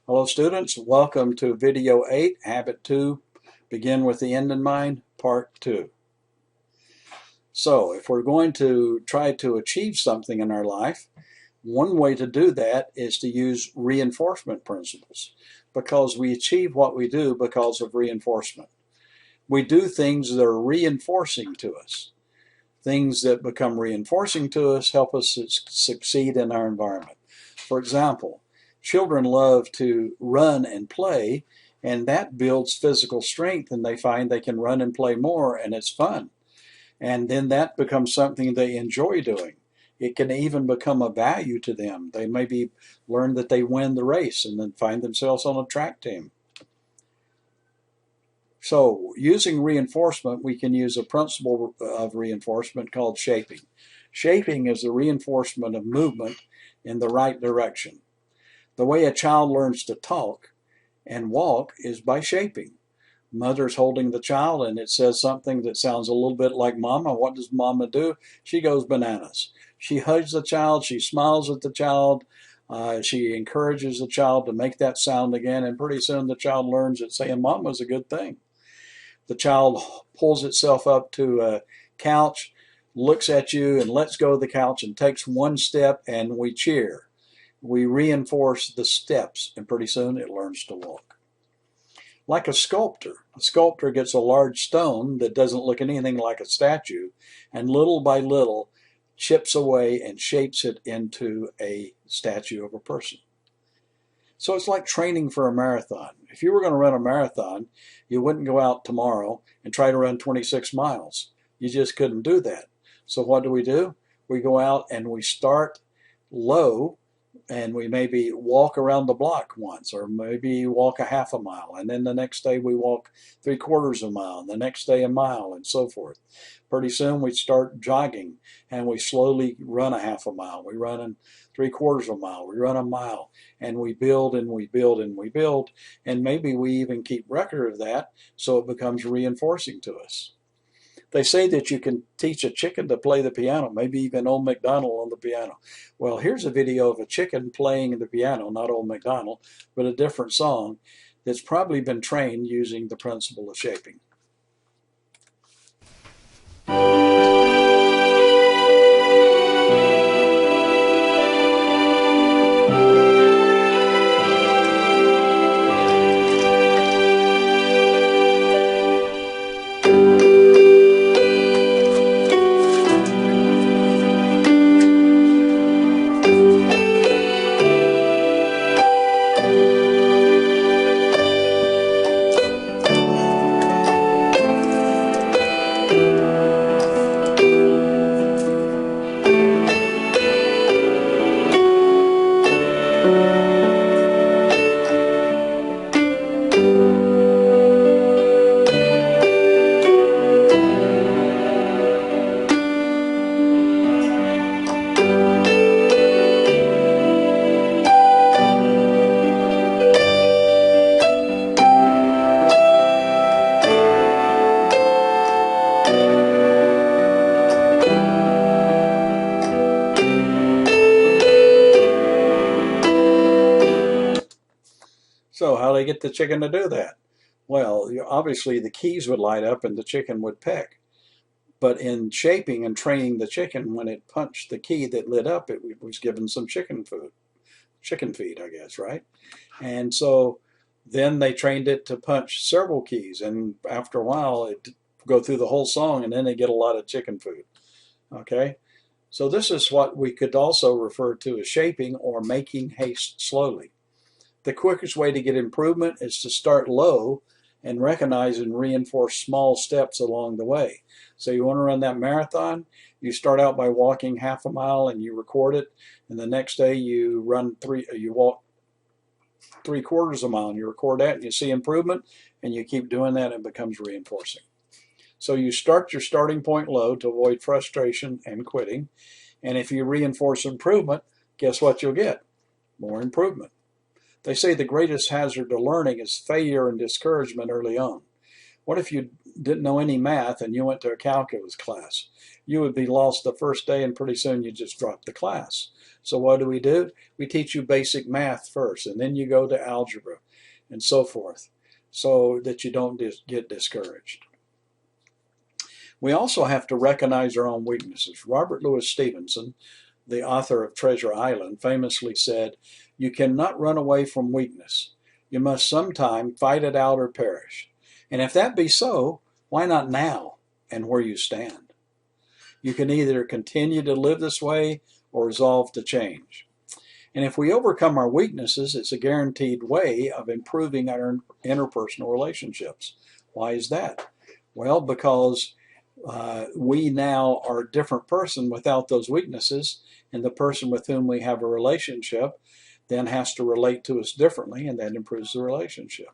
Hello students, welcome to video 8, Habit 2, Begin with the End in Mind, Part 2. So if we're going to try to achieve something in our life, one way to do that is to use reinforcement principles, because we achieve what we do because of reinforcement. We do things that are reinforcing to us. Things that become reinforcing to us help us succeed in our environment. For example, children love to run and play, and that builds physical strength, and they find they can run and play more, and it's fun. And then that becomes something they enjoy doing. It can even become a value to them. They maybe learn that they win the race and then find themselves on a track team. So using reinforcement, we can use a principle of reinforcement called shaping. Shaping is the reinforcement of movement in the right direction. The way a child learns to talk and walk is by shaping. Mother's holding the child and it says something that sounds a little bit like mama. What does mama do? She goes bananas. She hugs the child, she smiles at the child, she encourages the child to make that sound again, and pretty soon the child learns that saying mama is a good thing. The child pulls itself up to a couch, looks at you and lets go of the couch and takes one step, and we cheer. We reinforce the steps, and pretty soon it learns to walk. Like a sculptor gets a large stone that doesn't look anything like a statue, and little by little chips away and shapes it into a statue of a person. So it's like training for a marathon. If you were going to run a marathon, you wouldn't go out tomorrow and try to run 26 miles. You just couldn't do that. So what do? We go out and we start low, and we maybe walk around the block once, or maybe walk a half a mile, and then the next day we walk 3/4 of a mile, and the next day a mile, and so forth. Pretty soon we start jogging, and we slowly run a half a mile. We run in 3/4 of a mile, we run a mile, and we build and we build and we build, and maybe we even keep record of that, so it becomes reinforcing to us. They say that you can teach a chicken to play the piano, maybe even Old MacDonald on the piano. Well, here's a video of a chicken playing the piano, not Old MacDonald, but a different song that's probably been trained using the principle of shaping. So how do they get the chicken to do that? Well, obviously the keys would light up and the chicken would peck. But in shaping and training the chicken, when it punched the key that lit up, it was given some chicken feed, I guess, right? And so then they trained it to punch several keys, and after a while it go through the whole song, and then they get a lot of chicken food. Okay? So this is what we could also refer to as shaping, or making haste slowly. The quickest way to get improvement is to start low and recognize and reinforce small steps along the way. So you want to run that marathon, you start out by walking half a mile and you record it, and the next day you walk 3/4 of a mile and you record that, and you see improvement, and you keep doing that, and it becomes reinforcing. So you start your starting point low to avoid frustration and quitting, and if you reinforce improvement, guess what you'll get? More improvement. They say the greatest hazard to learning is failure and discouragement early on. What if you didn't know any math and you went to a calculus class? You would be lost the first day, and pretty soon you just drop the class. So what do? We teach you basic math first, and then you go to algebra and so forth, so that you don't get discouraged. We also have to recognize our own weaknesses. Robert Louis Stevenson, the author of Treasure Island, famously said, "You cannot run away from weakness. You must sometime fight it out or perish." And if that be so, why not now and where you stand? You can either continue to live this way or resolve to change. And if we overcome our weaknesses, it's a guaranteed way of improving our interpersonal relationships. Why is that? Well, because we now are a different person without those weaknesses, and the person with whom we have a relationship then has to relate to us differently, and that improves the relationship.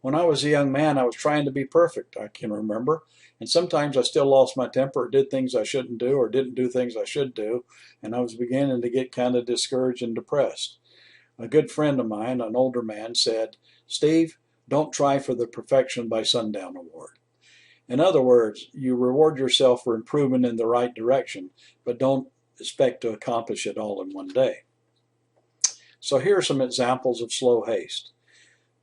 When I was a young man, I was trying to be perfect, I can remember, and sometimes I still lost my temper, or did things I shouldn't do, or didn't do things I should do, and I was beginning to get kind of discouraged and depressed. A good friend of mine, an older man, said, "Steve, don't try for the Perfection by Sundown Award." In other words, you reward yourself for improvement in the right direction, but don't expect to accomplish it all in one day. So here are some examples of slow haste.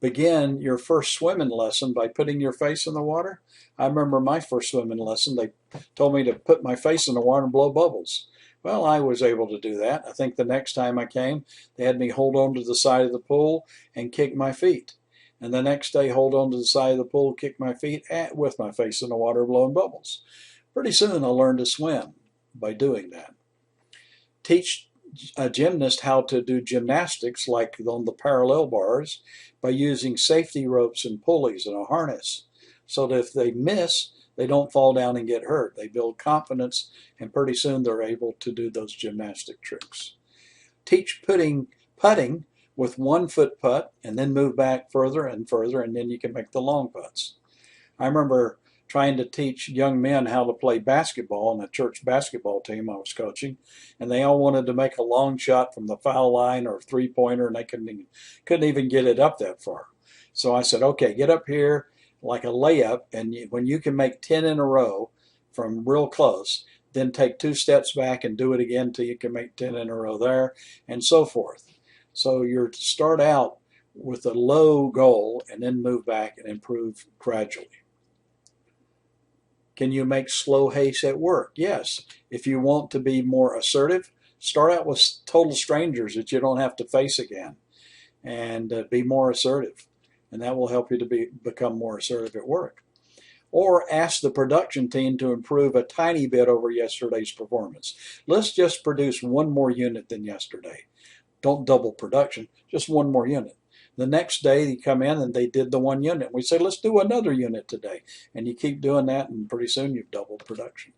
Begin your first swimming lesson by putting your face in the water. I remember my first swimming lesson, they told me to put my face in the water and blow bubbles. Well, I was able to do that. I think the next time I came, they had me hold on to the side of the pool and kick my feet. And the next day, hold on to the side of the pool, kick my feet with my face in the water, blowing bubbles. Pretty soon, I learned to swim by doing that. Teach a gymnast how to do gymnastics, like on the parallel bars, by using safety ropes and pulleys and a harness, so that if they miss, they don't fall down and get hurt. They build confidence, and pretty soon they're able to do those gymnastic tricks. Teach putting with 1 foot putt, and then move back further and further, and then you can make the long putts. I remember trying to teach young men how to play basketball on a church basketball team I was coaching, and they all wanted to make a long shot from the foul line or three-pointer, and they couldn't even get it up that far. So I said, okay, get up here like a layup, and when you can make 10 in a row from real close, then take 2 steps back and do it again until you can make 10 in a row there, and so forth. So you're to start out with a low goal and then move back and improve gradually. Can you make slow haste at work? Yes. If you want to be more assertive, start out with total strangers that you don't have to face again, and be more assertive. And that will help you to become more assertive at work. Or ask the production team to improve a tiny bit over yesterday's performance. Let's just produce 1 more unit than yesterday. Don't double production, just 1 more unit. The next day you come in and they did the 1 unit. We say, let's do another unit today. And you keep doing that, and pretty soon you've doubled production.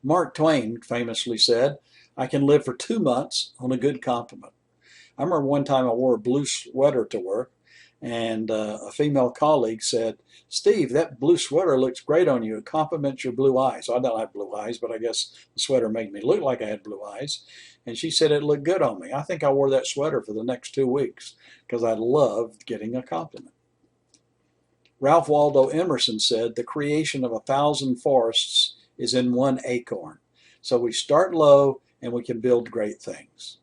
Mark Twain famously said, "I can live for 2 months on a good compliment." I remember one time I wore a blue sweater to work, and a female colleague said, "Steve, that blue sweater looks great on you. It compliments your blue eyes." I don't have blue eyes, but I guess the sweater made me look like I had blue eyes. And she said it looked good on me. I think I wore that sweater for the next 2 weeks because I loved getting a compliment. Ralph Waldo Emerson said, "The creation of 1,000 forests is in 1 acorn." So we start low and we can build great things.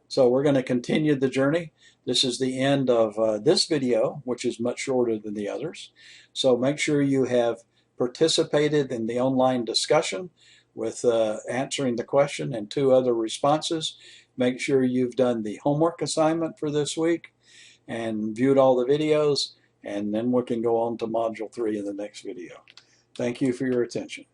So we're going to continue the journey. This is the end of this video, which is much shorter than the others. So make sure you have participated in the online discussion with answering the question and 2 other responses. Make sure you've done the homework assignment for this week and viewed all the videos, and then we can go on to Module 3 in the next video. Thank you for your attention.